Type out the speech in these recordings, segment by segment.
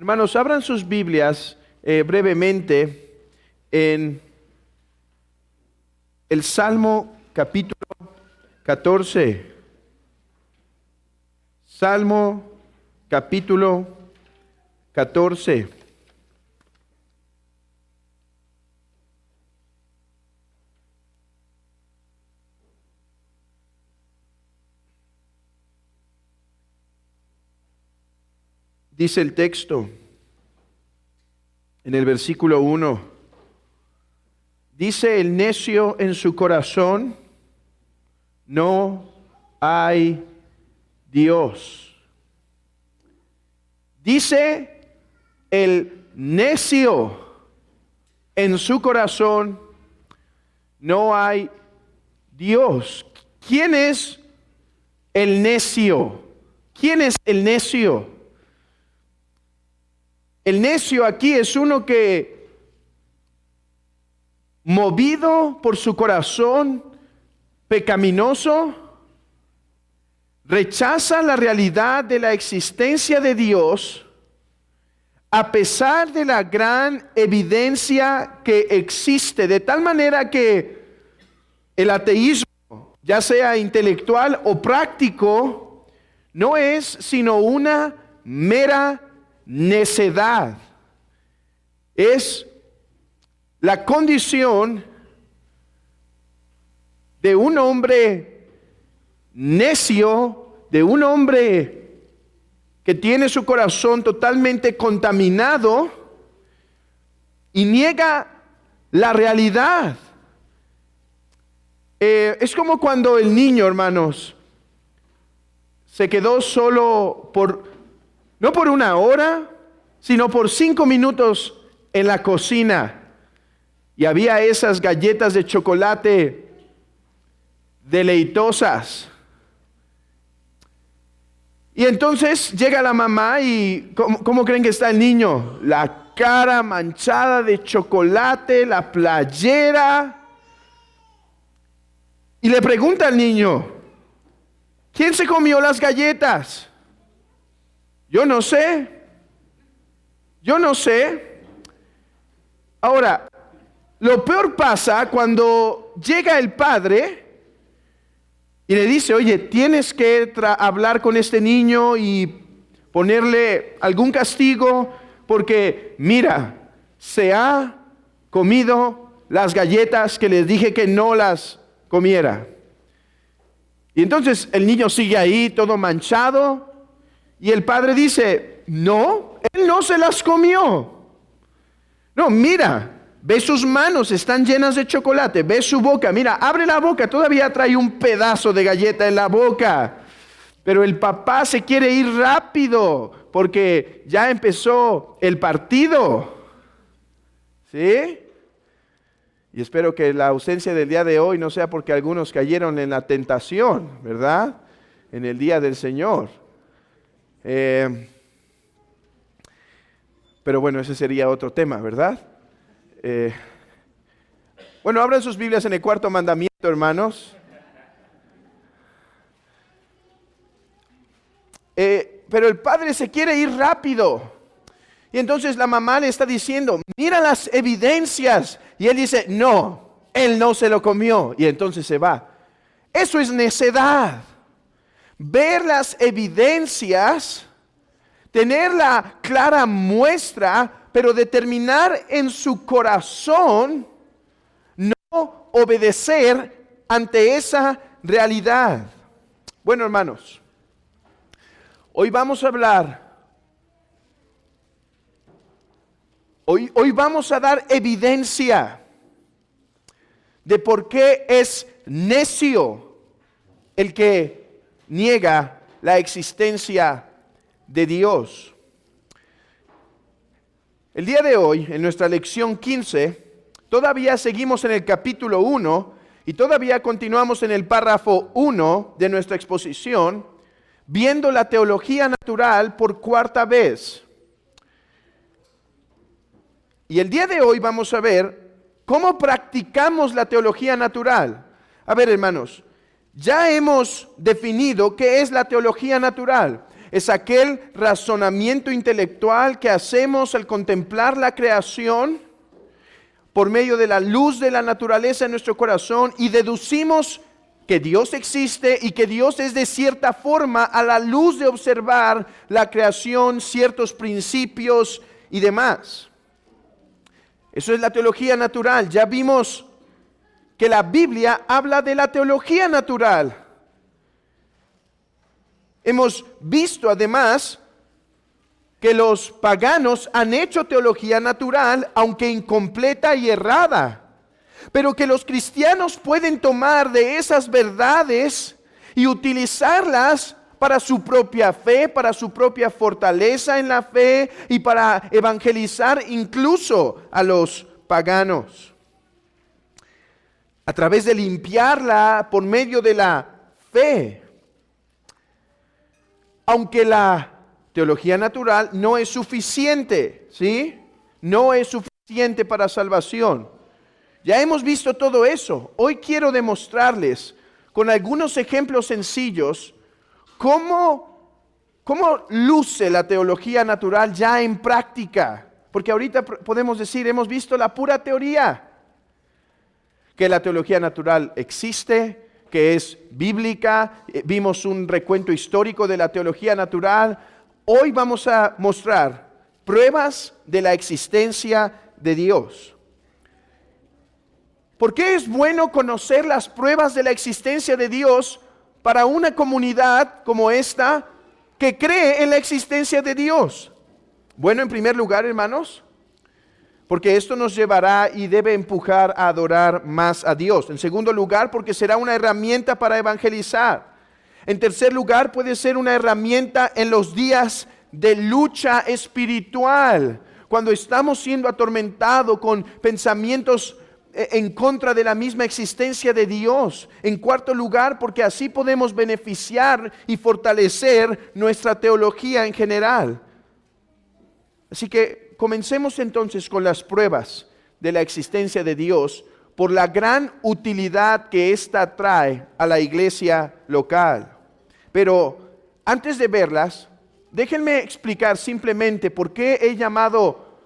Hermanos, abran sus Biblias brevemente en el Salmo capítulo 14. Salmo capítulo 14. Dice el texto en el versículo 1, dice el necio en su corazón, no hay Dios. Dice el necio en su corazón, no hay Dios. ¿Quién es el necio? ¿Quién es el necio? El necio aquí es uno que, movido por su corazón pecaminoso, rechaza la realidad de la existencia de Dios, a pesar de la gran evidencia que existe, de tal manera que el ateísmo, ya sea intelectual o práctico, no es sino una mera necedad. Es la condición de un hombre necio, de un hombre que tiene su corazón totalmente contaminado y niega la realidad. Es como cuando el niño, hermanos, se quedó solo no por una hora, sino por 5 minutos en la cocina. Y había esas galletas de chocolate deleitosas. Y entonces llega la mamá y ¿cómo creen que está el niño? La cara manchada de chocolate, la playera. Y le pregunta al niño, ¿quién se comió las galletas? Yo no sé. Ahora, lo peor pasa cuando llega el padre y le dice, oye, tienes que hablar con este niño y ponerle algún castigo porque, mira, se ha comido las galletas que les dije que no las comiera. Y entonces el niño sigue ahí todo manchado. Y el padre dice, no, él no se las comió. No, mira, ve sus manos, están llenas de chocolate, ve su boca, mira, abre la boca, todavía trae un pedazo de galleta en la boca. Pero el papá se quiere ir rápido porque ya empezó el partido. ¿Sí? Y espero que la ausencia del día de hoy no sea porque algunos cayeron en la tentación, ¿verdad? En el día del Señor. Pero bueno, ese sería otro tema, ¿verdad? Bueno, abran sus Biblias en el cuarto mandamiento, hermanos. Pero el padre se quiere ir rápido. Y entonces la mamá le está diciendo, mira las evidencias. Y él dice, no, él no se lo comió. Y entonces se va. Eso es necedad. Ver las evidencias, tener la clara muestra, pero determinar en su corazón no obedecer ante esa realidad. Bueno, hermanos, hoy vamos a hablar, hoy vamos a dar evidencia de por qué es necio el que niega la existencia de Dios. El día de hoy, en nuestra lección 15, todavía seguimos en el capítulo 1 y todavía continuamos en el párrafo 1 de nuestra exposición, viendo la teología natural por cuarta vez. Y el día de hoy vamos a ver cómo practicamos la teología natural. A ver, hermanos, ya hemos definido qué es la teología natural. es aquel razonamiento intelectual que hacemos al contemplar la creación por medio de la luz de la naturaleza en nuestro corazón y deducimos que Dios existe y que Dios es de cierta forma a la luz de observar la creación, ciertos principios y demás. Eso es la teología natural. Ya vimos que la Biblia habla de la teología natural. Hemos visto además que los paganos han hecho teología natural, aunque incompleta y errada, pero que los cristianos pueden tomar de esas verdades y utilizarlas para su propia fe, para su propia fortaleza en la fe y para evangelizar incluso a los paganos. A través de limpiarla por medio de la fe. Aunque la teología natural no es suficiente, ¿sí? No es suficiente para salvación. Ya hemos visto todo eso. Hoy quiero demostrarles con algunos ejemplos sencillos cómo luce la teología natural ya en práctica. Porque ahorita podemos decir, hemos visto la pura teoría, que la teología natural existe, que es bíblica, vimos un recuento histórico de la teología natural. Hoy vamos a mostrar pruebas de la existencia de Dios. ¿Por qué es bueno conocer las pruebas de la existencia de Dios para una comunidad como esta que cree en la existencia de Dios? Bueno, en primer lugar, hermanos, porque esto nos llevará y debe empujar a adorar más a Dios. En segundo lugar, porque será una herramienta para evangelizar. En tercer lugar, puede ser una herramienta en los días de lucha espiritual, cuando estamos siendo atormentados con pensamientos en contra de la misma existencia de Dios. En cuarto lugar, porque así podemos beneficiar y fortalecer nuestra teología en general. Así que comencemos entonces con las pruebas de la existencia de Dios por la gran utilidad que ésta trae a la iglesia local. Pero antes de verlas, déjenme explicar simplemente por qué he llamado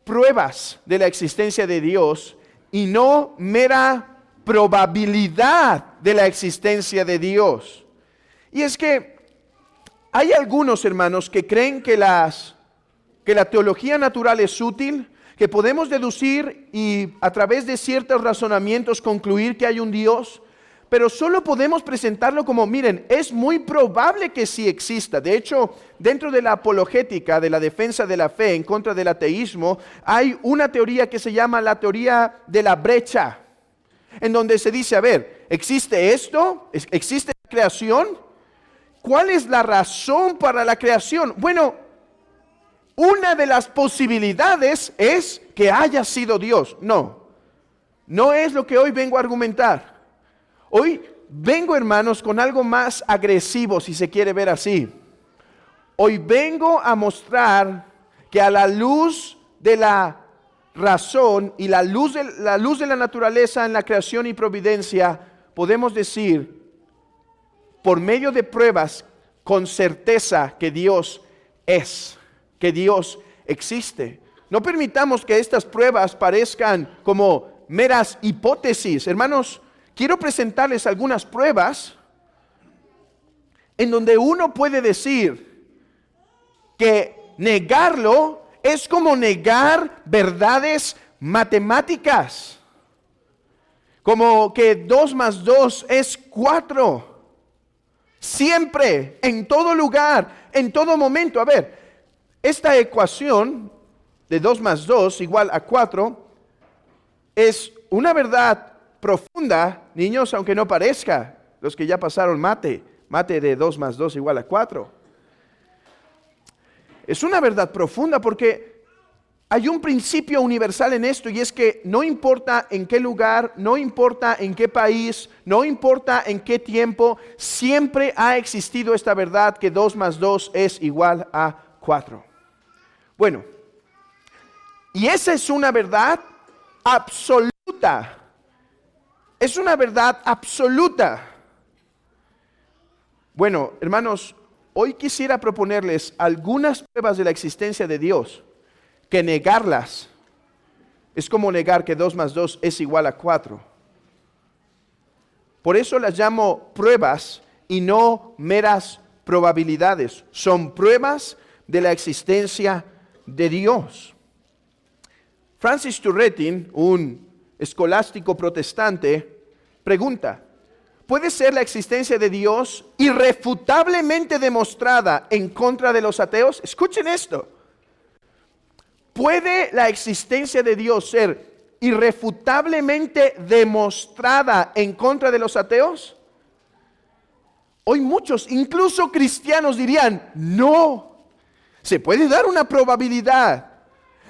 pruebas de la existencia de Dios y no mera probabilidad de la existencia de Dios. Y es que hay algunos hermanos que creen que la teología natural es útil, que podemos deducir y a través de ciertos razonamientos concluir que hay un Dios, pero solo podemos presentarlo como, miren, es muy probable que sí exista. De hecho, dentro de la apologética, de la defensa de la fe en contra del ateísmo, hay una teoría que se llama la teoría de la brecha, en donde se dice, a ver, ¿existe esto? ¿Existe la creación? ¿Cuál es la razón para la creación? Bueno, una de las posibilidades es que haya sido Dios. No es lo que hoy vengo a argumentar. Hoy vengo, hermanos, con algo más agresivo, si se quiere ver así. Hoy vengo a mostrar que a la luz de la razón y la luz de la naturaleza en la creación y providencia, podemos decir, por medio de pruebas, con certeza que Dios es, que Dios existe. No permitamos que estas pruebas parezcan como meras hipótesis. Hermanos, quiero presentarles algunas pruebas en donde uno puede decir que negarlo es como negar verdades matemáticas. Como que 2 más 2 es 4. Siempre, en todo lugar, en todo momento. A ver, esta ecuación de 2 más 2 igual a 4 es una verdad profunda, niños, aunque no parezca. Los que ya pasaron mate de 2 más 2 igual a 4. Es una verdad profunda porque hay un principio universal en esto, y es que no importa en qué lugar, no importa en qué país, no importa en qué tiempo, siempre ha existido esta verdad que 2 más 2 es igual a 4. Bueno, y esa es una verdad absoluta. Es una verdad absoluta. Bueno, hermanos, hoy quisiera proponerles algunas pruebas de la existencia de Dios, que negarlas es como negar que 2 más 2 es igual a 4. Por eso las llamo pruebas y no meras probabilidades. Son pruebas de la existencia de Dios. Francis Turretin, un escolástico protestante, pregunta: ¿puede ser la existencia de Dios irrefutablemente demostrada en contra de los ateos? Escuchen esto. ¿Puede la existencia de Dios ser irrefutablemente demostrada en contra de los ateos? Hoy muchos, incluso cristianos, dirían: no. Se puede dar una probabilidad.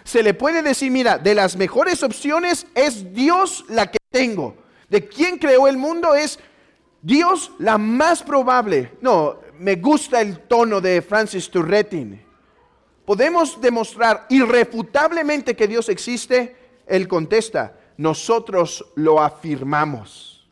Se le puede decir: mira, de las mejores opciones es Dios la que tengo. De quién creó el mundo es Dios la más probable. No, me gusta el tono de Francis Turretin. ¿Podemos demostrar irrefutablemente que Dios existe? Él contesta: nosotros lo afirmamos.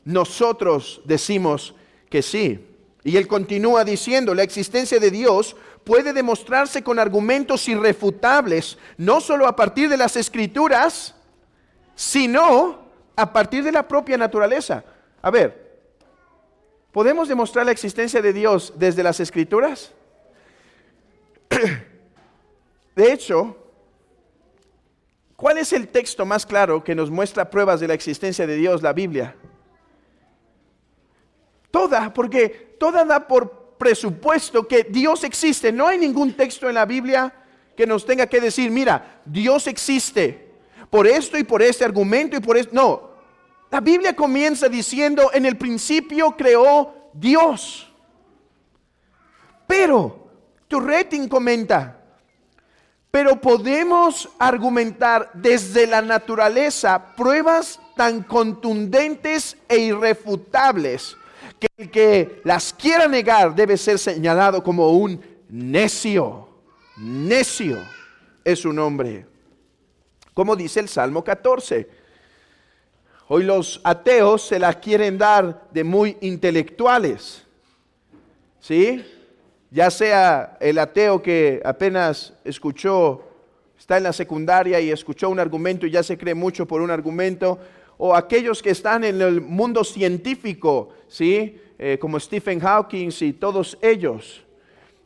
Nosotros decimos que sí. Y él continúa diciendo: la existencia de Dios puede demostrarse con argumentos irrefutables, no solo a partir de las Escrituras, sino a partir de la propia naturaleza. A ver, ¿podemos demostrar la existencia de Dios desde las Escrituras? De hecho, ¿cuál es el texto más claro que nos muestra pruebas de la existencia de Dios? La Biblia. Porque toda da por presupuesto que Dios existe. No hay ningún texto en la Biblia que nos tenga que decir: mira, Dios existe por esto y por este argumento y por esto. No, la Biblia comienza diciendo: en el principio creó Dios. Pero Turretin comenta: pero podemos argumentar desde la naturaleza pruebas tan contundentes e irrefutables que el que las quiera negar debe ser señalado como un necio. Necio es su nombre. Como dice el Salmo 14. Hoy los ateos se la quieren dar de muy intelectuales. ¿Sí? Ya sea el ateo que apenas escuchó, está en la secundaria y escuchó un argumento y ya se cree mucho por un argumento, o aquellos que están en el mundo científico, ¿sí? Como Stephen Hawking y todos ellos.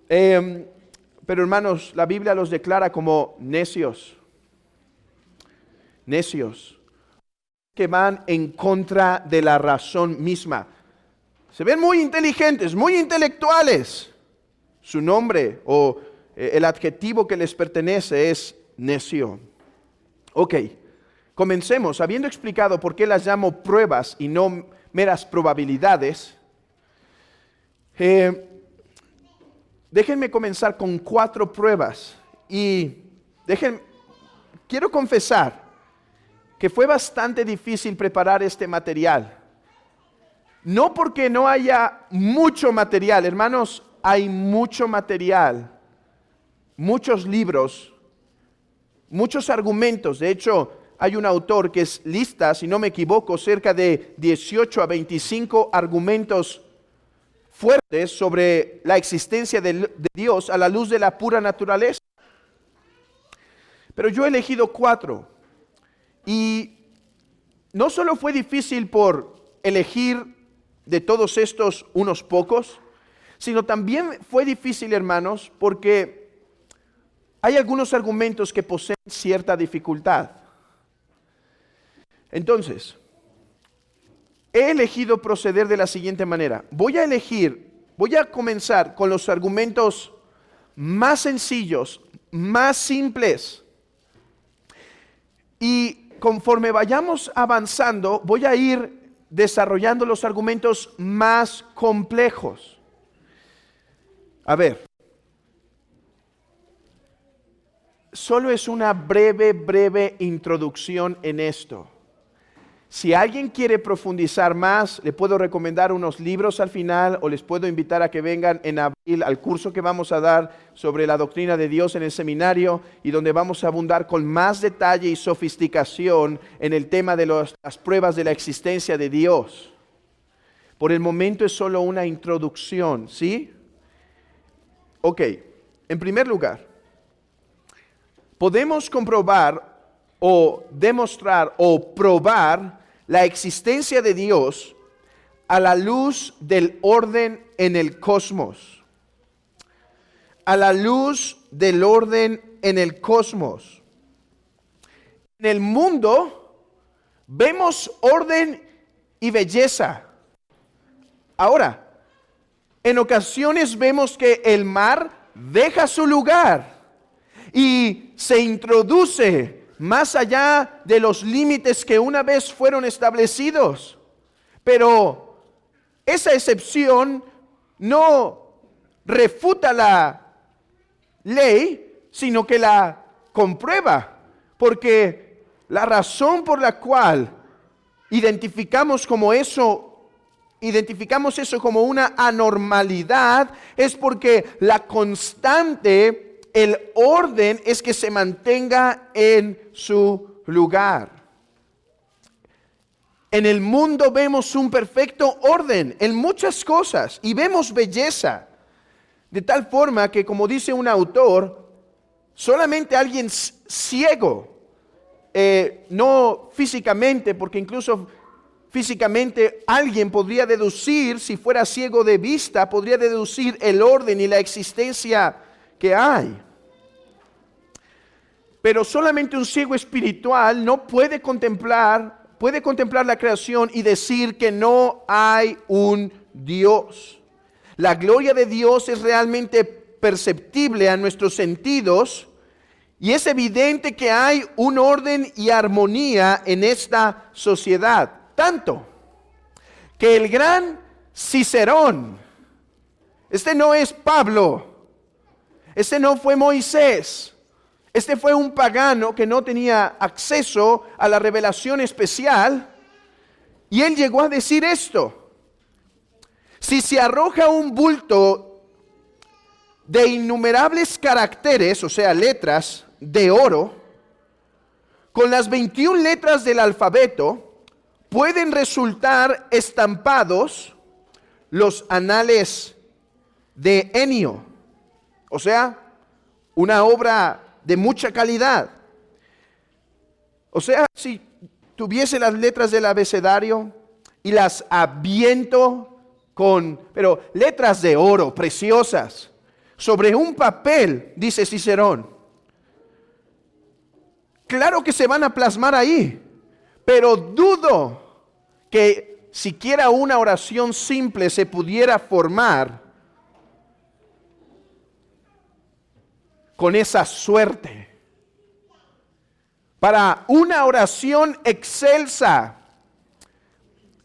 Pero hermanos, la Biblia los declara como necios. Necios. Que van en contra de la razón misma. Se ven muy inteligentes, muy intelectuales. Su nombre o el adjetivo que les pertenece es necio. Ok, comencemos. Habiendo explicado por qué las llamo pruebas y no meras probabilidades, déjenme comenzar con 4 pruebas. Y quiero confesar que fue bastante difícil preparar este material. No porque no haya mucho material, hermanos. Hay mucho material, muchos libros, muchos argumentos. De hecho, hay un autor que lista, si no me equivoco, cerca de 18 a 25 argumentos fuertes sobre la existencia de Dios a la luz de la pura naturaleza. Pero yo he elegido 4. Y no solo fue difícil por elegir de todos estos unos pocos, sino también fue difícil, hermanos, porque hay algunos argumentos que poseen cierta dificultad. Entonces, he elegido proceder de la siguiente manera. Voy a comenzar con los argumentos más sencillos, más simples. Y conforme vayamos avanzando, voy a ir desarrollando los argumentos más complejos. A ver, solo es una breve introducción en esto. Si alguien quiere profundizar más, le puedo recomendar unos libros al final o les puedo invitar a que vengan en abril al curso que vamos a dar sobre la doctrina de Dios en el seminario y donde vamos a abundar con más detalle y sofisticación en el tema de las pruebas de la existencia de Dios. Por el momento es solo una introducción, ¿sí? Ok, en primer lugar, podemos comprobar o demostrar o probar la existencia de Dios a la luz del orden en el cosmos. A la luz del orden en el cosmos. En el mundo vemos orden y belleza. Ahora, en ocasiones vemos que el mar deja su lugar y se introduce más allá de los límites que una vez fueron establecidos. Pero esa excepción no refuta la ley, sino que la comprueba, porque la razón por la cual identificamos eso como una anormalidad es porque la constante, el orden es que se mantenga en su lugar. En el mundo vemos un perfecto orden en muchas cosas y vemos belleza. De tal forma que, como dice un autor, solamente alguien ciego, no físicamente, porque incluso físicamente alguien podría deducir, si fuera ciego de vista, podría deducir el orden y la existencia que hay. Pero solamente un ciego espiritual no puede contemplar la creación y decir que no hay un Dios. La gloria de Dios es realmente perceptible a nuestros sentidos y es evidente que hay un orden y armonía en esta sociedad. Tanto que el gran Cicerón, este no es Pablo, este no fue Moisés, este fue un pagano que no tenía acceso a la revelación especial, y él llegó a decir esto: si se arroja un bulto de innumerables caracteres, o sea, letras de oro, con las 21 letras del alfabeto, pueden resultar estampados los anales de Enio, o sea, una obra de mucha calidad. O sea, si tuviese las letras del abecedario y las aviento pero letras de oro preciosas sobre un papel, dice Cicerón, claro que se van a plasmar ahí, pero dudo que siquiera una oración simple se pudiera formar con esa suerte. Para una oración excelsa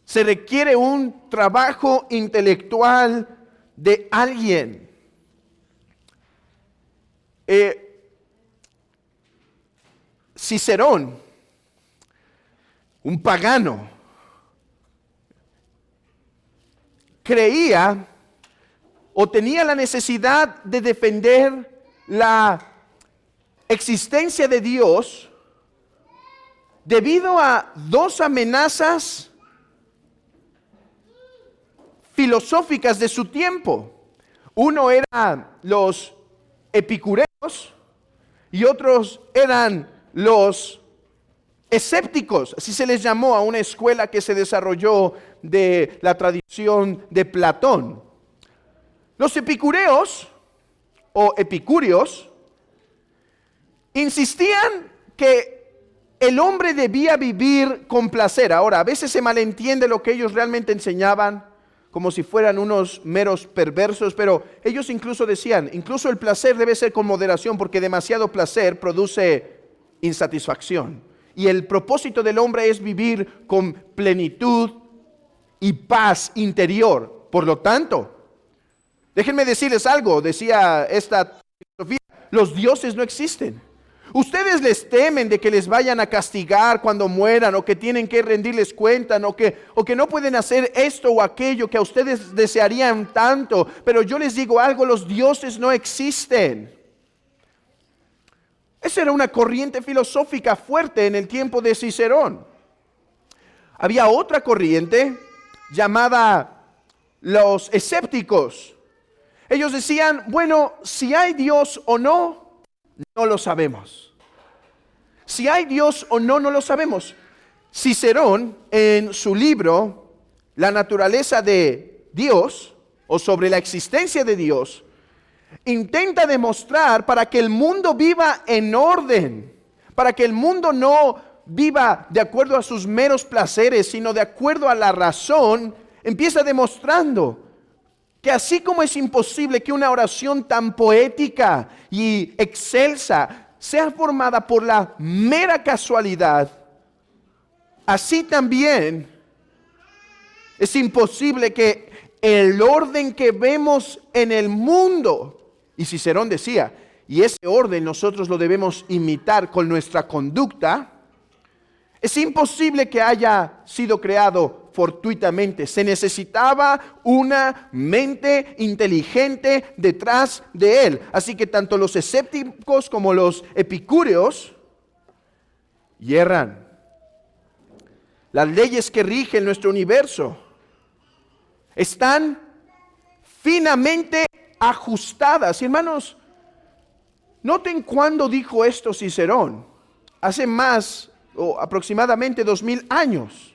se requiere un trabajo intelectual de alguien. Cicerón, un pagano, creía o tenía la necesidad de defender la existencia de Dios debido a dos amenazas filosóficas de su tiempo. Uno eran los epicureos y otros eran los escépticos. Así se les llamó a una escuela que se desarrolló de la tradición de Platón. Los epicureos o epicúreos insistían que el hombre debía vivir con placer. Ahora, a veces se malentiende lo que ellos realmente enseñaban, como si fueran unos meros perversos, pero ellos incluso decían, incluso el placer debe ser con moderación, porque demasiado placer produce insatisfacción. Y el propósito del hombre es vivir con plenitud y paz interior. Por lo tanto, déjenme decirles algo, decía esta filosofía, los dioses no existen. Ustedes les temen de que les vayan a castigar cuando mueran, o que tienen que rendirles cuenta, o que no pueden hacer esto o aquello que a ustedes desearían tanto. Pero yo les digo algo, los dioses no existen. Esa era una corriente filosófica fuerte en el tiempo de Cicerón. Había otra corriente llamada los escépticos. Ellos decían, bueno, si hay Dios o no, no lo sabemos. Si hay Dios o no, no lo sabemos. Cicerón, en su libro, La naturaleza de Dios, o sobre la existencia de Dios, intenta demostrar para que el mundo viva en orden, para que el mundo no viva de acuerdo a sus meros placeres, sino de acuerdo a la razón, empieza demostrando que así como es imposible que una oración tan poética y excelsa sea formada por la mera casualidad, así también es imposible que el orden que vemos en el mundo, y Cicerón decía, y ese orden nosotros lo debemos imitar con nuestra conducta, es imposible que haya sido creado fortuitamente. Se necesitaba una mente inteligente detrás de él. Así que tanto los escépticos como los epicúreos yerran. Las leyes que rigen nuestro universo están finamente ajustadas. Y hermanos, noten cuándo dijo esto Cicerón. Hace más o aproximadamente 2000 años.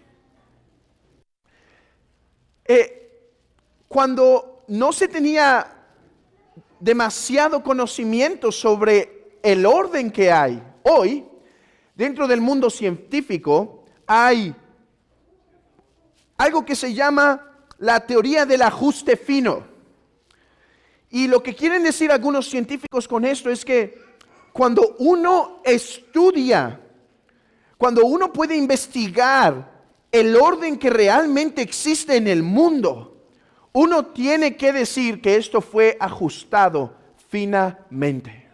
Cuando no se tenía demasiado conocimiento sobre el orden que hay. Hoy, dentro del mundo científico, hay algo que se llama la teoría del ajuste fino. Y lo que quieren decir algunos científicos con esto es que cuando uno estudia, cuando uno puede investigar el orden que realmente existe en el mundo, uno tiene que decir que esto fue ajustado finamente.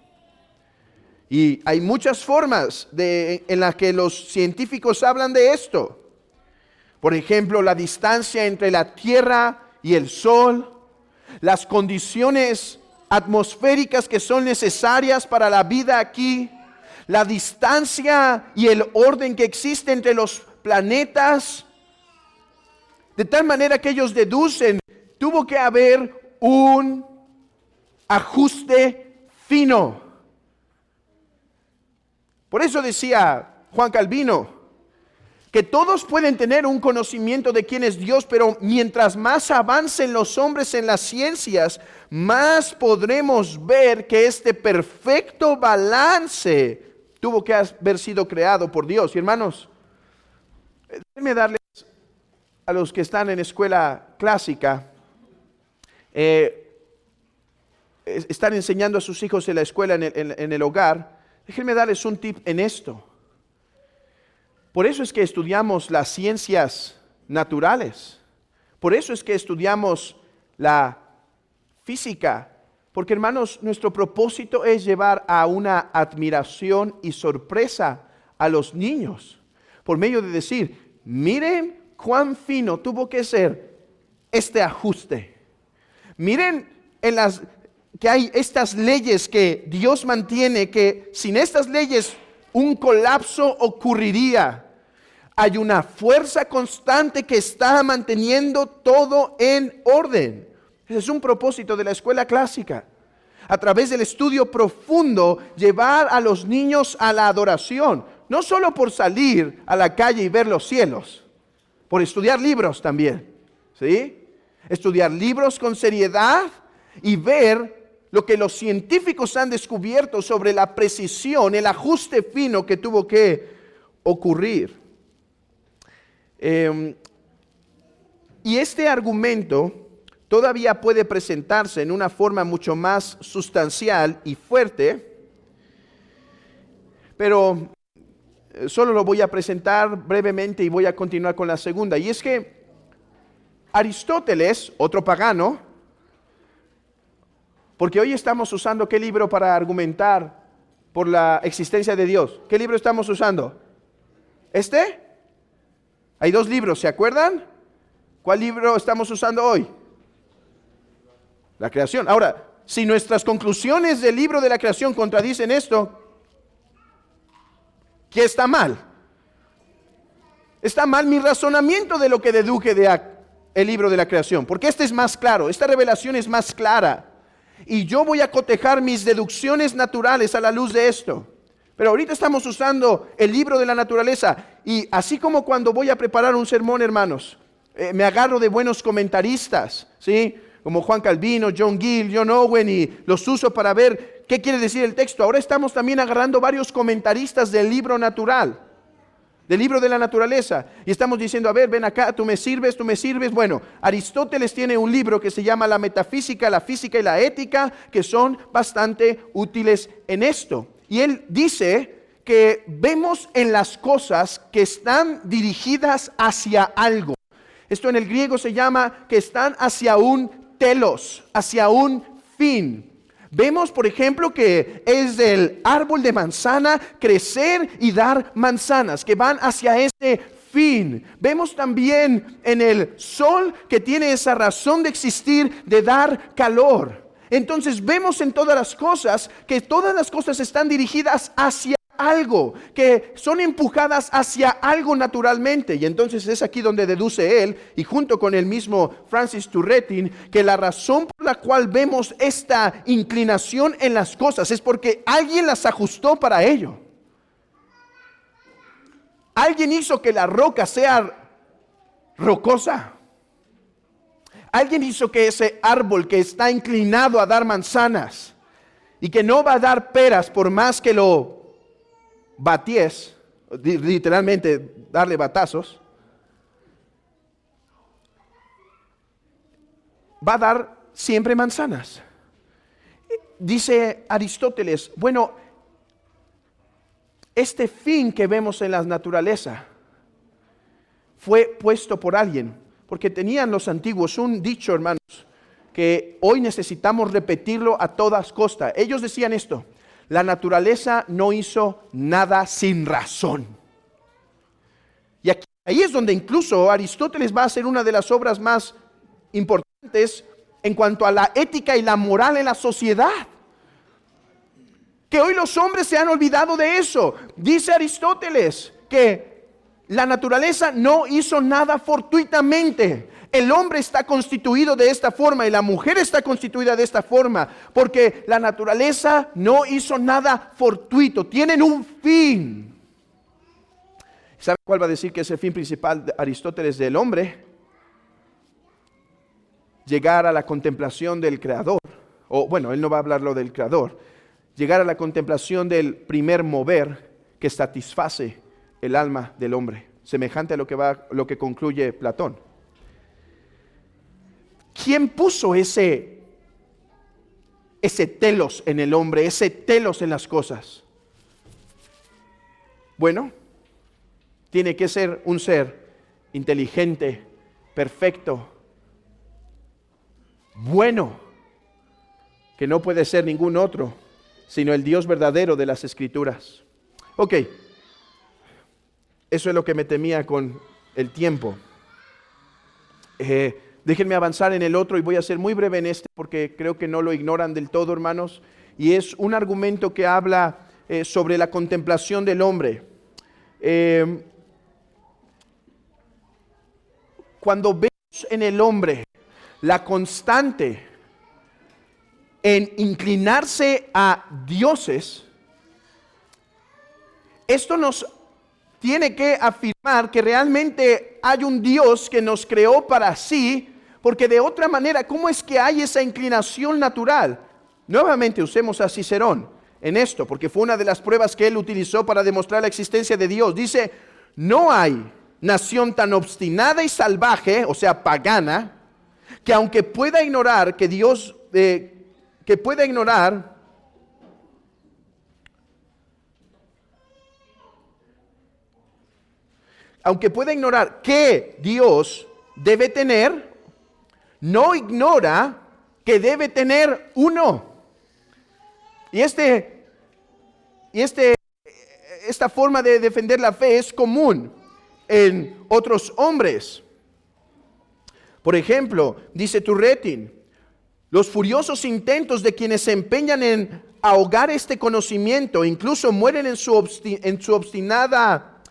Y hay muchas formas en las que los científicos hablan de esto. Por ejemplo, la distancia entre la Tierra y el Sol, las condiciones atmosféricas que son necesarias para la vida aquí, la distancia y el orden que existe entre los planetas, de tal manera que ellos deducen, tuvo que haber un ajuste fino. Por eso decía Juan Calvino, que todos pueden tener un conocimiento de quién es Dios, pero mientras más avancen los hombres en las ciencias, más podremos ver que este perfecto balance tuvo que haber sido creado por Dios. Y hermanos, déjenme darles a los que están en escuela clásica, están enseñando a sus hijos en la escuela, en el hogar, déjenme darles un tip en esto. Por eso es que estudiamos las ciencias naturales. Por eso es que estudiamos la física. Porque hermanos, nuestro propósito es llevar a una admiración y sorpresa a los niños. Por medio de decir, miren cuán fino tuvo que ser este ajuste. Miren que hay estas leyes que Dios mantiene, que sin estas leyes un colapso ocurriría. Hay una fuerza constante que está manteniendo todo en orden. Ese es un propósito de la escuela clásica. A través del estudio profundo, llevar a los niños a la adoración. No solo por salir a la calle y ver los cielos, por estudiar libros también. ¿Sí? Estudiar libros con seriedad y ver lo que los científicos han descubierto sobre la precisión, el ajuste fino que tuvo que ocurrir. Y este argumento todavía puede presentarse en una forma mucho más sustancial y fuerte, pero solo lo voy a presentar brevemente y voy a continuar con la segunda. Y es que Aristóteles, otro pagano, porque hoy estamos usando ¿qué libro para argumentar por la existencia de Dios? ¿Qué libro estamos usando? ¿Este? Hay dos libros, ¿se acuerdan? ¿Cuál libro estamos usando hoy? La creación. Ahora, si nuestras conclusiones del libro de la creación contradicen esto, ¿qué está mal? Está mal mi razonamiento de lo que deduje del libro de la creación, porque este es más claro, esta revelación es más clara. y yo voy a cotejar mis deducciones naturales a la luz de esto. Pero ahorita estamos usando el libro de la naturaleza, y así como cuando voy a preparar un sermón, hermanos, me agarro de buenos comentaristas, ¿sí? Como Juan Calvino, John Gill, John Owen, y los uso para ver qué quiere decir el texto. Ahora estamos también agarrando varios comentaristas del libro natural, del libro de la naturaleza, y estamos diciendo, a ver, ven acá, tú me sirves. Bueno, Aristóteles tiene un libro que se llama La Metafísica, la Física y la Ética, que son bastante útiles en esto. Y él dice que vemos en las cosas que están dirigidas hacia algo. Esto en el griego se llama que están hacia un telos, hacia un fin. Vemos, por ejemplo, que es del árbol de manzana crecer y dar manzanas, que van hacia ese fin. Vemos también en el sol que tiene esa razón de existir, de dar calor. Entonces vemos en todas las cosas que todas las cosas están dirigidas hacia algo, que son empujadas hacia algo naturalmente. Y entonces es aquí donde deduce él, y junto con el mismo Francis Turretin, que la razón por la cual vemos esta inclinación en las cosas es porque alguien las ajustó para ello. Alguien hizo que la roca sea rocosa. Alguien hizo que ese árbol que está inclinado a dar manzanas y que no va a dar peras por más que lo baties, literalmente darle batazos, va a dar siempre manzanas. Dice Aristóteles, bueno, este fin que vemos en la naturaleza fue puesto por alguien. Porque tenían los antiguos un dicho, hermanos, que hoy necesitamos repetirlo a todas costas. Ellos decían esto: la naturaleza no hizo nada sin razón. Y ahí es donde incluso Aristóteles va a hacer una de las obras más importantes en cuanto a la ética y la moral en la sociedad. Que hoy los hombres se han olvidado de eso. Dice Aristóteles que la naturaleza no hizo nada fortuitamente. El hombre está constituido de esta forma y la mujer está constituida de esta forma, porque la naturaleza no hizo nada fortuito. Tienen un fin. ¿Sabe cuál va a decir que es el fin principal de Aristóteles del hombre? Llegar a la contemplación del Creador. O bueno, él no va a hablarlo del Creador. Llegar a la contemplación del primer mover que satisface el alma del hombre, semejante a lo que concluye Platón. ¿Quién puso ese telos en el hombre, ese telos en las cosas? Bueno, tiene que ser un ser inteligente, perfecto, bueno, que no puede ser ningún otro, sino el Dios verdadero de las Escrituras. Ok. Eso es lo que me temía con el tiempo. Déjenme avanzar en el otro y voy a ser muy breve en este porque creo que no lo ignoran del todo, hermanos. Y es un argumento que habla sobre la contemplación del hombre. Cuando vemos en el hombre la constante en inclinarse a dioses, esto nos tiene que afirmar que realmente hay un Dios que nos creó para sí, porque de otra manera, ¿cómo es que hay esa inclinación natural? Nuevamente usemos a Cicerón en esto, porque fue una de las pruebas que él utilizó para demostrar la existencia de Dios. Dice, no hay nación tan obstinada y salvaje, o sea, pagana, que aunque pueda ignorar que Dios, que pueda ignorar que Dios debe tener, no ignora que debe tener uno. Y esta forma de defender la fe es común en otros hombres. Por ejemplo, dice Turretin, los furiosos intentos de quienes se empeñan en ahogar este conocimiento, incluso mueren en su obstinada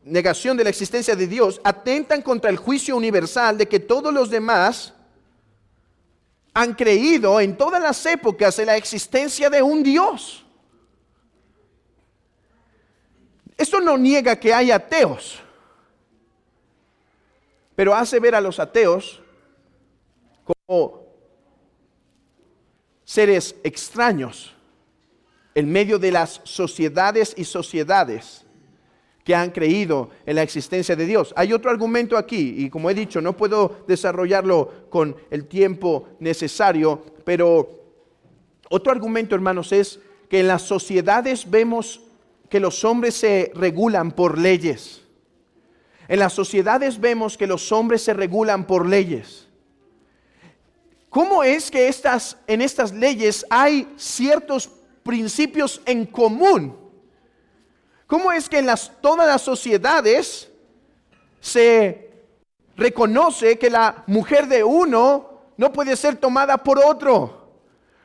negación de la existencia de Dios, atentan contra el juicio universal de que todos los demás han creído en todas las épocas en la existencia de un Dios. Esto no niega que hay ateos, pero hace ver a los ateos como seres extraños en medio de las sociedades y sociedades que han creído en la existencia de Dios. Hay otro argumento aquí, y como he dicho, no puedo desarrollarlo con el tiempo necesario, pero otro argumento, hermanos, es que en las sociedades vemos que los hombres se regulan por leyes. En las sociedades vemos que los hombres se regulan por leyes. ¿Cómo es que en estas leyes hay ciertos principios en común? ¿Cómo es que en todas las sociedades se reconoce que la mujer de uno no puede ser tomada por otro?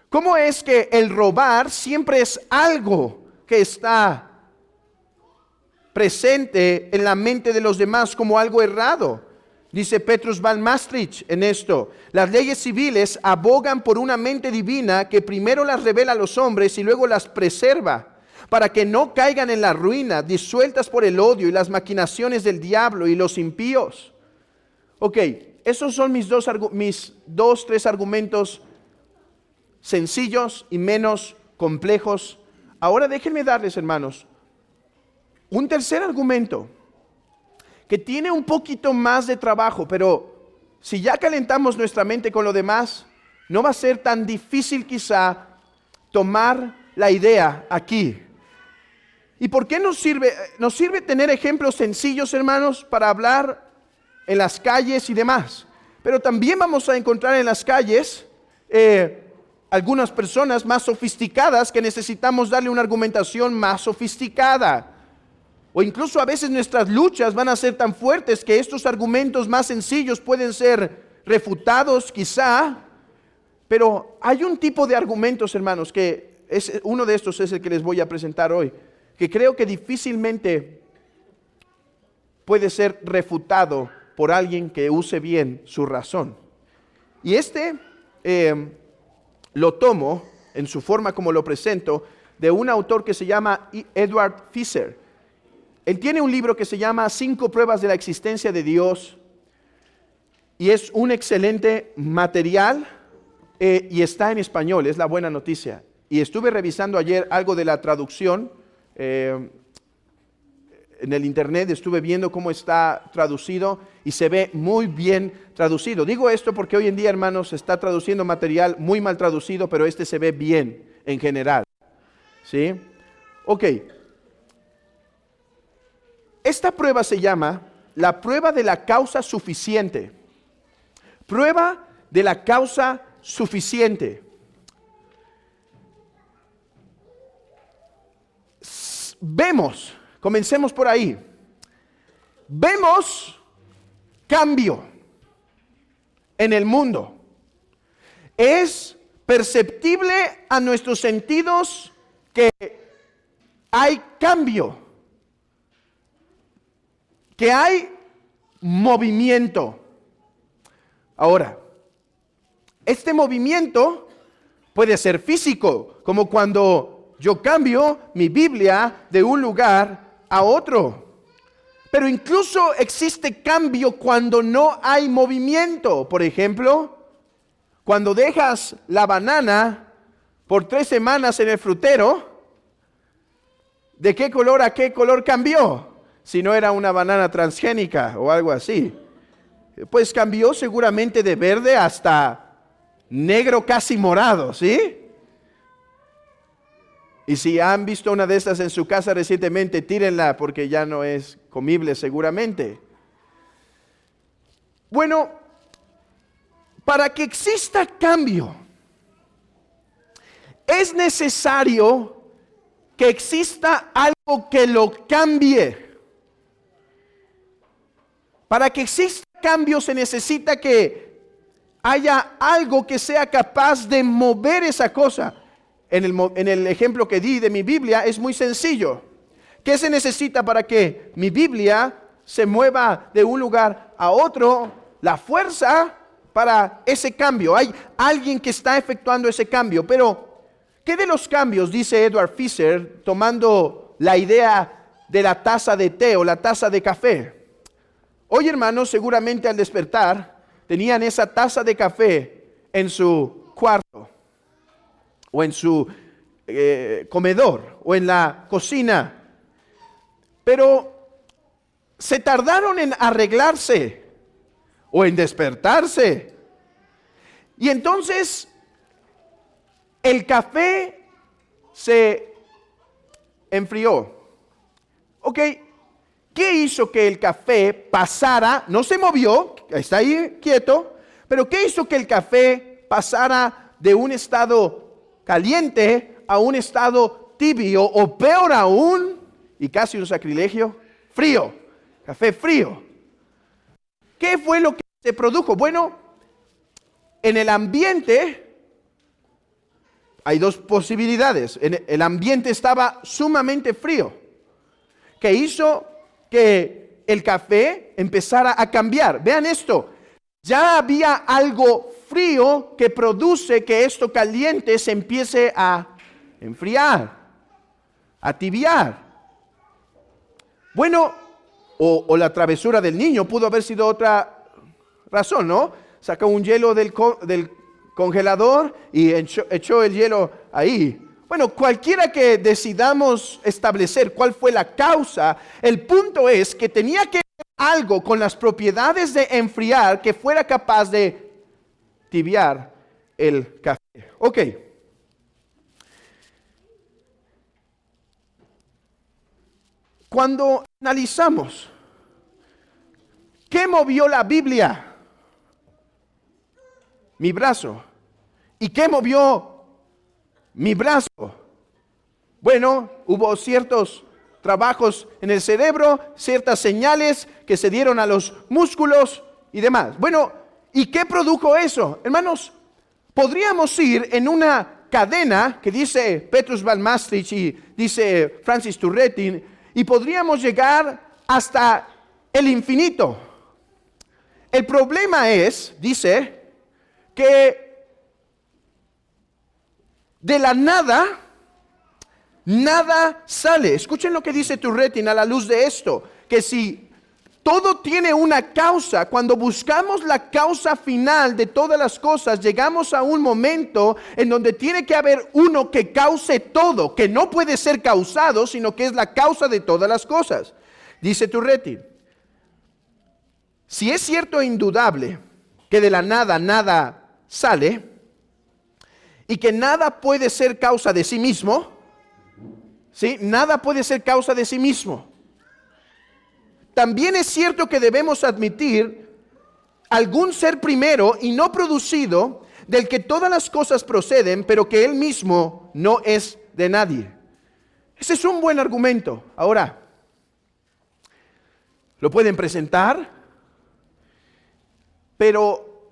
¿Cómo es que el robar siempre es algo que está presente en la mente de los demás como algo errado? Dice Petrus van Maastricht en esto: las leyes civiles abogan por una mente divina que primero las revela a los hombres y luego las preserva, para que no caigan en la ruina, disueltas por el odio y las maquinaciones del diablo y los impíos. Ok, esos son mis tres argumentos sencillos y menos complejos. Ahora déjenme darles, hermanos, un tercer argumento que tiene un poquito más de trabajo, pero si ya calentamos nuestra mente con lo demás, no va a ser tan difícil quizá tomar la idea aquí. ¿Y por qué nos sirve? Nos sirve tener ejemplos sencillos, hermanos, para hablar en las calles y demás. Pero también vamos a encontrar en las calles algunas personas más sofisticadas que necesitamos darle una argumentación más sofisticada. O incluso a veces nuestras luchas van a ser tan fuertes que estos argumentos más sencillos pueden ser refutados quizá. Pero hay un tipo de argumentos, hermanos, que uno de estos es el que les voy a presentar hoy, que creo que difícilmente puede ser refutado por alguien que use bien su razón. Y lo tomo en su forma como lo presento de un autor que se llama Edward Fisher. Él tiene un libro que se llama 5 pruebas de la existencia de Dios, y es un excelente material y está en español, es la buena noticia. Y estuve revisando ayer algo de la traducción. En el internet estuve viendo cómo está traducido y se ve muy bien traducido. Digo esto porque hoy en día, hermanos, se está traduciendo material muy mal traducido, pero se ve bien en general. ¿Sí? Ok. Esta prueba se llama la prueba de la causa suficiente. Prueba de la causa suficiente. Vemos, comencemos por ahí, vemos cambio en el mundo. Es perceptible a nuestros sentidos que hay cambio, que hay movimiento. Ahora, este movimiento puede ser físico, como cuando yo cambio mi Biblia de un lugar a otro. Pero incluso existe cambio cuando no hay movimiento. Por ejemplo, cuando dejas la banana por 3 semanas en el frutero, ¿de qué color a qué color cambió? Si no era una banana transgénica o algo así. Pues cambió seguramente de verde hasta negro casi morado, ¿sí? Y si han visto una de estas en su casa recientemente, tírenla porque ya no es comible seguramente. Bueno, para que exista cambio, es necesario que exista algo que lo cambie. Para que exista cambio se necesita que haya algo que sea capaz de mover esa cosa. En el ejemplo que di de mi Biblia es muy sencillo. ¿Qué se necesita para que mi Biblia se mueva de un lugar a otro? La fuerza para ese cambio. Hay alguien que está efectuando ese cambio. Pero, ¿qué de los cambios? Dice Edward Fisher, tomando la idea de la taza de té o la taza de café. Hoy, hermanos, seguramente al despertar, tenían esa taza de café en su cuarto, o en su comedor, o en la cocina. Pero se tardaron en arreglarse o en despertarse. Y entonces el café se enfrió. Ok, ¿qué hizo que el café pasara? No se movió, está ahí quieto, pero ¿qué hizo que el café pasara de un estado caliente a un estado tibio, o peor aún, y casi un sacrilegio, frío? Café frío. ¿Qué fue lo que se produjo? Bueno, en el ambiente hay dos posibilidades. El ambiente estaba sumamente frío, que hizo que el café empezara a cambiar. Vean esto, ya había algo frío que produce que esto caliente se empiece a enfriar, a tibiar. Bueno, o la travesura del niño pudo haber sido otra razón, ¿no? Sacó un hielo del congelador y echó el hielo ahí. Bueno, cualquiera que decidamos establecer cuál fue la causa, el punto es que tenía que haber algo con las propiedades de enfriar que fuera capaz de tibiar el café. Ok. Cuando analizamos ¿qué movió la Biblia? Mi brazo. ¿Y qué movió mi brazo? Bueno, hubo ciertos trabajos en el cerebro, ciertas señales que se dieron a los músculos y demás. Bueno, ¿y qué produjo eso? Hermanos, podríamos ir en una cadena que dice Petrus Van Maastricht y dice Francis Turretin, y podríamos llegar hasta el infinito. El problema es, dice, que de la nada, nada sale. Escuchen lo que dice Turretin a la luz de esto, que si todo tiene una causa, cuando buscamos la causa final de todas las cosas, llegamos a un momento en donde tiene que haber uno que cause todo, que no puede ser causado, sino que es la causa de todas las cosas. Dice Turretin, si es cierto e indudable que de la nada nada sale y que nada puede ser causa de sí mismo, ¿sí? Nada puede ser causa de sí mismo. También es cierto que debemos admitir algún ser primero y no producido, del que todas las cosas proceden, pero que él mismo no es de nadie. Ese es un buen argumento. Ahora, lo pueden presentar, pero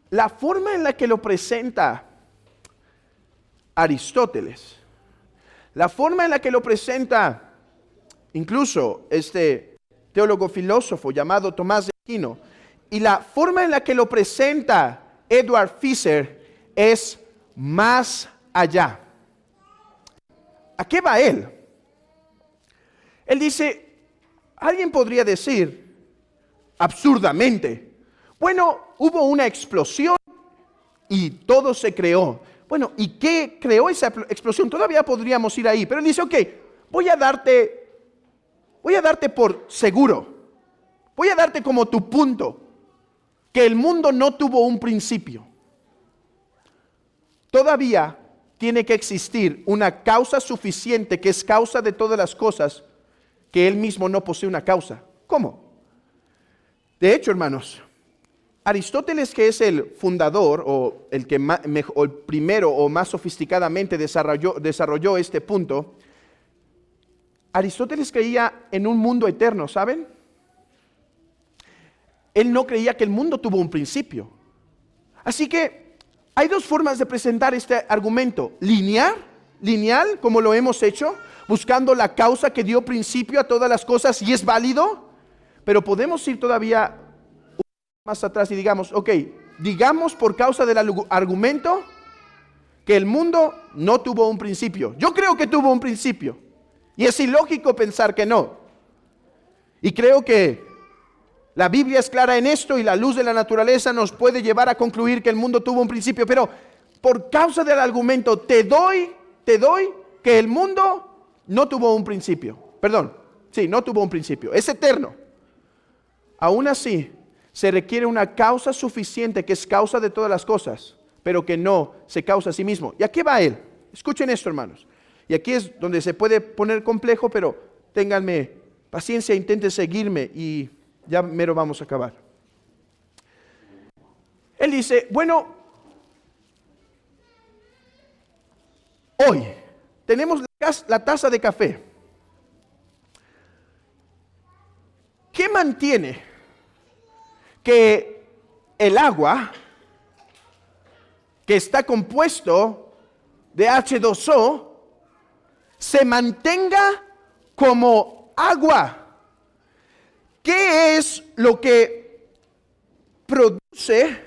la forma en la que lo presenta Aristóteles, la forma en la que lo presenta incluso este teólogo filósofo llamado Tomás de Aquino, y la forma en la que lo presenta Edward Fisher es más allá. ¿A qué va él? Él dice, alguien podría decir absurdamente, bueno, hubo una explosión y todo se creó. Bueno, ¿y qué creó esa explosión? Todavía podríamos ir ahí, pero él dice, ok, voy a darte por seguro, voy a darte como tu punto, que el mundo no tuvo un principio. Todavía tiene que existir una causa suficiente, que es causa de todas las cosas, que él mismo no posee una causa. ¿Cómo? De hecho, hermanos, Aristóteles, que es el fundador o el que o el primero o más sofisticadamente desarrolló este punto, Aristóteles creía en un mundo eterno, ¿saben? Él no creía que el mundo tuvo un principio. Así que hay dos formas de presentar este argumento. Lineal, como lo hemos hecho, buscando la causa que dio principio a todas las cosas y es válido, pero podemos ir todavía más atrás y digamos, ok, digamos por causa del argumento que el mundo no tuvo un principio. Yo creo que tuvo un principio. Y es ilógico pensar que no. Y creo que la Biblia es clara en esto y la luz de la naturaleza nos puede llevar a concluir que el mundo tuvo un principio. Pero por causa del argumento te doy que el mundo no tuvo un principio. Perdón, sí, no tuvo un principio. Es eterno. Aún así, se requiere una causa suficiente que es causa de todas las cosas, pero que no se causa a sí mismo. ¿Y a qué va él? Escuchen esto, hermanos. Y aquí es donde se puede poner complejo, pero ténganme paciencia, intenten seguirme y ya mero vamos a acabar. Él dice, bueno, hoy tenemos la taza de café. ¿Qué mantiene que el agua, que está compuesto de H2O, se mantenga como agua? ¿Qué es lo que produce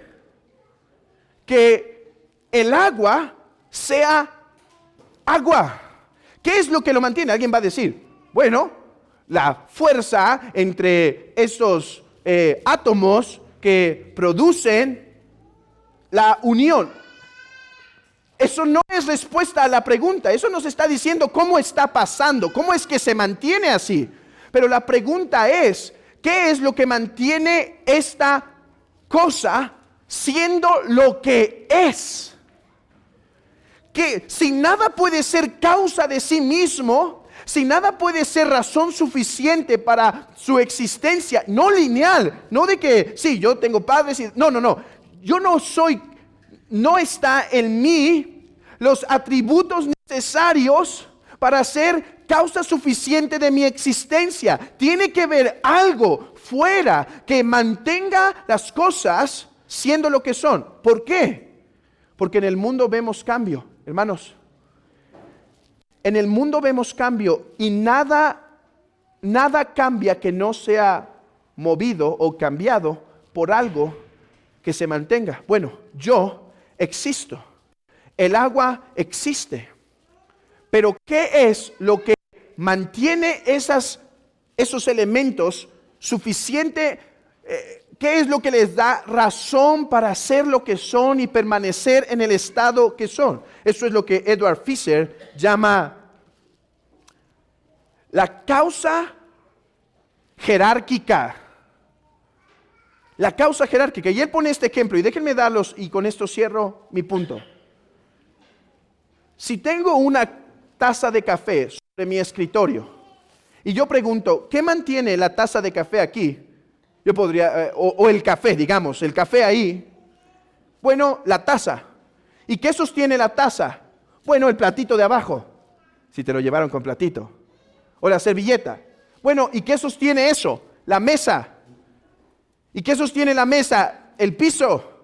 que el agua sea agua? ¿Qué es lo que lo mantiene? Alguien va a decir, bueno, la fuerza entre esos átomos que producen la unión. Eso no es respuesta a la pregunta. Eso nos está diciendo cómo está pasando, cómo es que se mantiene así. Pero la pregunta es, ¿qué es lo que mantiene esta cosa siendo lo que es? Que si nada puede ser causa de sí mismo, si nada puede ser razón suficiente para su existencia, no lineal, no de que, sí, yo tengo padres, no, yo no soy, no está en mí los atributos necesarios para ser causa suficiente de mi existencia. Tiene que haber algo fuera que mantenga las cosas siendo lo que son. ¿Por qué? Porque en el mundo vemos cambio, hermanos. En el mundo vemos cambio y nada cambia que no sea movido o cambiado por algo que se mantenga. Bueno, yo existo. El agua existe. Pero ¿qué es lo que mantiene esos elementos suficiente? ¿Qué es lo que les da razón para ser lo que son y permanecer en el estado que son? Eso es lo que Edward Fisher llama la causa jerárquica. La causa jerárquica. Y él pone este ejemplo, y déjenme darlos, y con esto cierro mi punto. Si tengo una taza de café sobre mi escritorio, y yo pregunto, ¿qué mantiene la taza de café aquí? Yo podría, o el café, digamos, el café ahí. Bueno, la taza. ¿Y qué sostiene la taza? Bueno, el platito de abajo, si te lo llevaron con platito. O la servilleta. Bueno, ¿y qué sostiene eso? La mesa. ¿Y qué sostiene la mesa? El piso.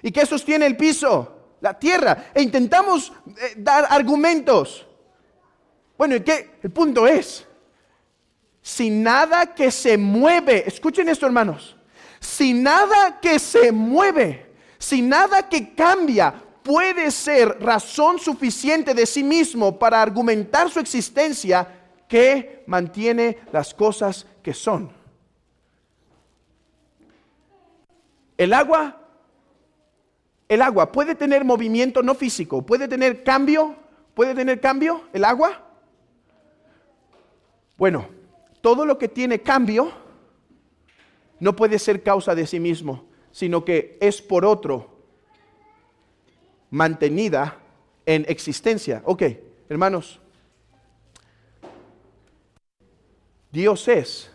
¿Y qué sostiene el piso? La tierra. E intentamos dar argumentos. Bueno, ¿y qué? El punto es, si nada que se mueve, escuchen esto, hermanos, si nada que se mueve, si nada que cambia puede ser razón suficiente de sí mismo para argumentar su existencia, ¿qué mantiene las cosas que son? El agua puede tener movimiento no físico, puede tener cambio el agua. Bueno, todo lo que tiene cambio no puede ser causa de sí mismo, sino que es por otro mantenida en existencia. Ok, hermanos, Dios es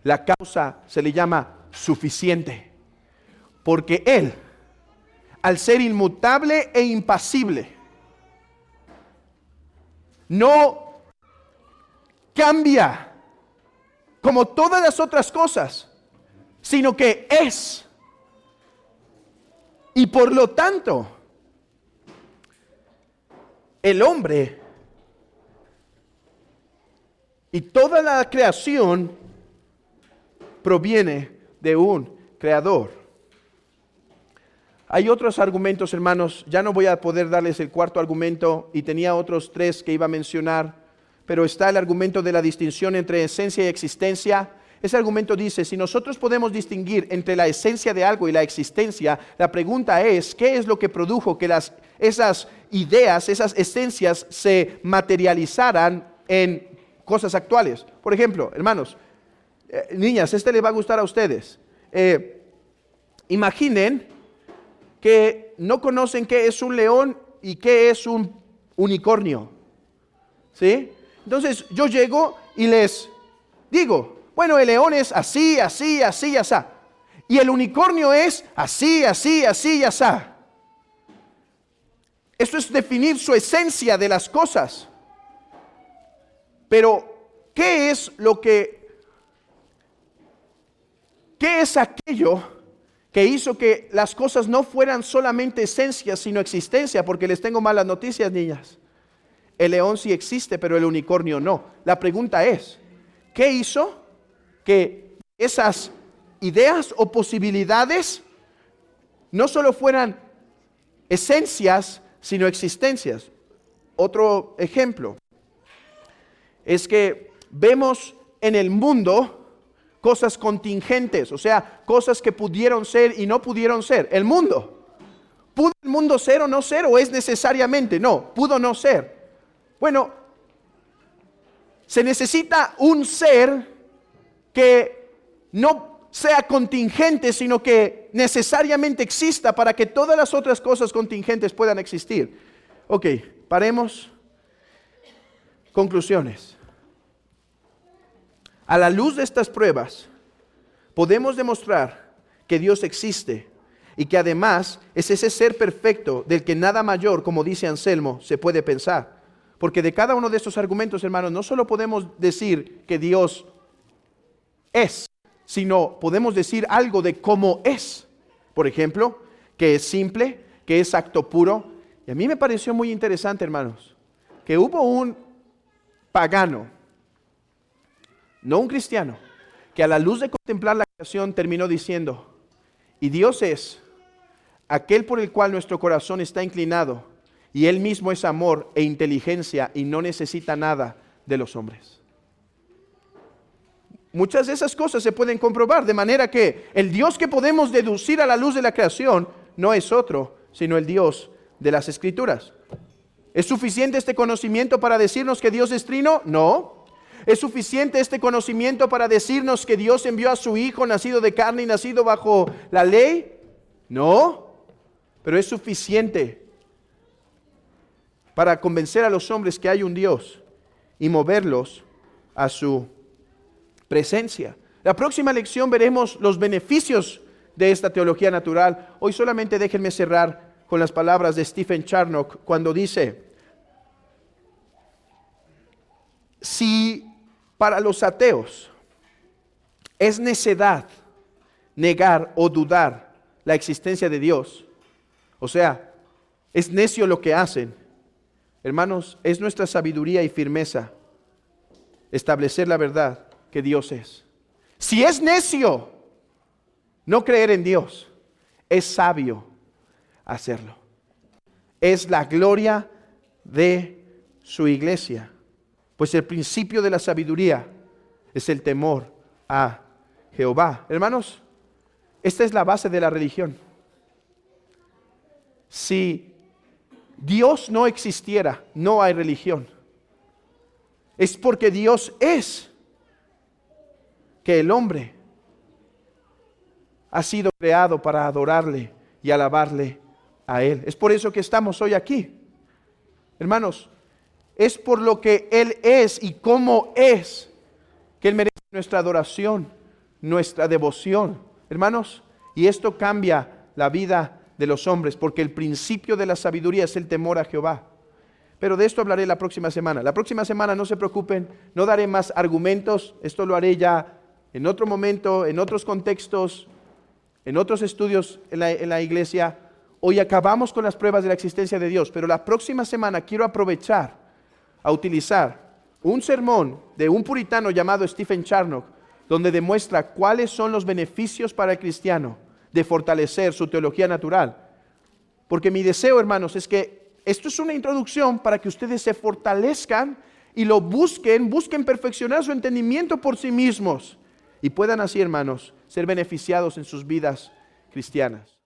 la causa, se le llama suficiente, porque Él, al ser inmutable e impasible, no cambia como todas las otras cosas, sino que es. Y por lo tanto, el hombre y toda la creación proviene de un creador. Hay otros argumentos, hermanos. Ya no voy a poder darles el cuarto argumento y tenía otros tres que iba a mencionar, pero está el argumento de la distinción entre esencia y existencia. Ese argumento dice, si nosotros podemos distinguir entre la esencia de algo y la existencia, la pregunta es, ¿qué es lo que produjo que esas ideas, esas esencias se materializaran en cosas actuales? Por ejemplo, hermanos, niñas, este le va a gustar a ustedes. Imaginen que no conocen qué es un león y qué es un unicornio. ¿Sí? Entonces yo llego y les digo, bueno, el león es así, así, así, así. Y el unicornio es así, así, así, así. Esto es definir su esencia de las cosas. Pero, ¿qué es aquello que hizo que las cosas no fueran solamente esencia, sino existencia? Porque les tengo malas noticias, niñas. El león sí existe, pero el unicornio no. La pregunta es, ¿qué hizo que esas ideas o posibilidades no solo fueran esencias, sino existencias? Otro ejemplo es que vemos en el mundo cosas contingentes, o sea, cosas que pudieron ser y no pudieron ser. El mundo, ¿pudo el mundo ser o no ser, o es necesariamente? No, pudo no ser. Bueno, se necesita un ser que no sea contingente, sino que necesariamente exista para que todas las otras cosas contingentes puedan existir. Ok, paremos. Conclusiones. A la luz de estas pruebas, podemos demostrar que Dios existe y que además es ese ser perfecto del que nada mayor, como dice Anselmo, se puede pensar. Porque de cada uno de estos argumentos, hermanos, no solo podemos decir que Dios es, sino podemos decir algo de cómo es. Por ejemplo, que es simple, que es acto puro. Y a mí me pareció muy interesante, hermanos, que hubo un pagano, no un cristiano, que a la luz de contemplar la creación terminó diciendo, y Dios es aquel por el cual nuestro corazón está inclinado, y Él mismo es amor e inteligencia y no necesita nada de los hombres. Muchas de esas cosas se pueden comprobar, de manera que el Dios que podemos deducir a la luz de la creación no es otro, sino el Dios de las Escrituras. ¿Es suficiente este conocimiento para decirnos que Dios es trino? No. ¿Es suficiente este conocimiento para decirnos que Dios envió a su Hijo nacido de carne y nacido bajo la ley? No. Pero es suficiente para convencer a los hombres que hay un Dios y moverlos a su presencia. La próxima lección veremos los beneficios de esta teología natural. Hoy solamente déjenme cerrar con las palabras de Stephen Charnock cuando dice, si para los ateos es necedad negar o dudar la existencia de Dios, o sea, es necio lo que hacen, hermanos, es nuestra sabiduría y firmeza establecer la verdad que Dios es. Si es necio no creer en Dios, es sabio hacerlo. Es la gloria de su iglesia. Pues el principio de la sabiduría es el temor a Jehová. Hermanos, esta es la base de la religión. Si Dios no existiera, no hay religión. Es porque Dios es que el hombre ha sido creado para adorarle y alabarle a Él. Es por eso que estamos hoy aquí. Hermanos, es por lo que Él es y cómo es que Él merece nuestra adoración, nuestra devoción. Hermanos, y esto cambia la vida de los hombres, porque el principio de la sabiduría es el temor a Jehová. Pero de esto hablaré la próxima semana. La próxima semana, no se preocupen, no daré más argumentos. Esto lo haré ya en otro momento, en otros contextos, en otros estudios en la iglesia. Hoy acabamos con las pruebas de la existencia de Dios, pero la próxima semana quiero aprovechar a utilizar un sermón de un puritano llamado Stephen Charnock, donde demuestra cuáles son los beneficios para el cristiano de fortalecer su teología natural, Porque mi deseo, hermanos, es que esto es una introducción para que ustedes se fortalezcan y lo busquen perfeccionar su entendimiento por sí mismos y puedan así, hermanos, ser beneficiados en sus vidas cristianas.